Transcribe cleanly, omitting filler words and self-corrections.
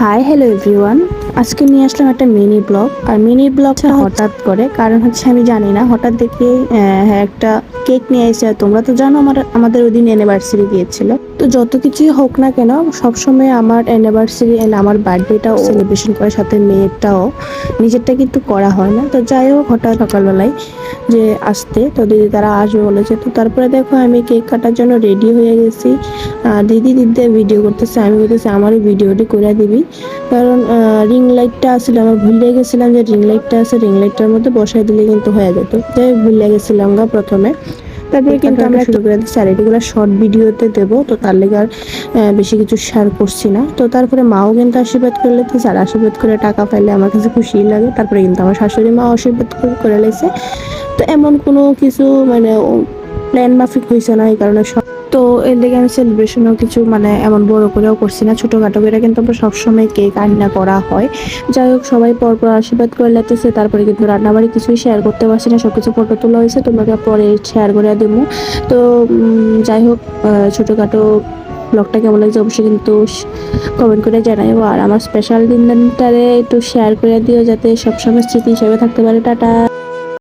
Hi hello everyone, আজকে নিয়ে আসলাম একটা মিনি ব্লগ। আর মিনি ব্লগটা হঠাৎ করে, কারণ হচ্ছে আমি জানি না, হঠাৎ দেখি একটা কেক নিয়ে এসে। তোমরা তো জানো আমাদের ওই দিন অ্যানিভার্সারি গিয়েছিল। তো যত কিছুই হোক না কেন, সবসময় আমার অ্যানিভার্সারি আমার বার্থডেটাও সেলিব্রেশন করার সাথে মেয়েরটাও নিজেরটা কিন্তু করা হয় না। তো যাই হোক, হঠাৎ সকালবেলায় যে আসতে, তো দিদি তারা আসবে বলেছে। তো তারপরে দেখো আমি কেক কাটার জন্য রেডি হয়ে গেছি। দিদি দিদি ভিডিও করতেছে, আমি বলতেছি আমারও ভিডিওটি করে দিবি, কারণ রিং লাইটটা আসলে আমার ভুলে গেছিলাম যে রিং লাইটটা আছে, রিং লাইটটার মধ্যে বসাই দিলে কিন্তু হয়ে যেত। তাই ভুলে গেছিলাম গা প্রথমে। তারপরে কিন্তু আমরা শুরু করে দিচ্ছি, আর এগুলো শর্ট ভিডিওতে দেবো, তো তার লেগে আর বেশি কিছু শেয়ার করছি না। তো তারপরে মাও কিন্তু আশীর্বাদ করে লেগেছে, আর আশীর্বাদ করে টাকা পাইলে আমার কাছে খুশিই লাগে। তারপরে কিন্তু আমার শাশুড়ি মা আশীর্বাদ করে লেগেছে। তো এমন কোনো কিছু মানে প্ল্যান মাফিক হয়েছে না, এই কারণে তো এর লেগে আমি সেলিব্রেশনও কিছু মানে এমন বড় করেও করছি না, ছোটখাটো করে কিন্তু আমরা সবসময় কেক রান্না করা হয়। যাই হোক, সবাই পরপর আশীর্বাদ করে লাগতেছে। তারপরে কিন্তু রান্নাবাড়ি কিছুই শেয়ার করতে পারছি না, সবকিছু ফটো তোলা হয়েছে, তোমাকে পরে শেয়ার করে দেবো। তো যাই হোক, ছোটখাটো ব্লগটা কেমন লাগছে অবশ্যই কিন্তু কমেন্ট করে জানাইও। আর আমার স্পেশাল দিনটারে একটু শেয়ার করে দিও, যাতে সবসময় স্মৃতি হিসেবে থাকতে পারে। টাটা।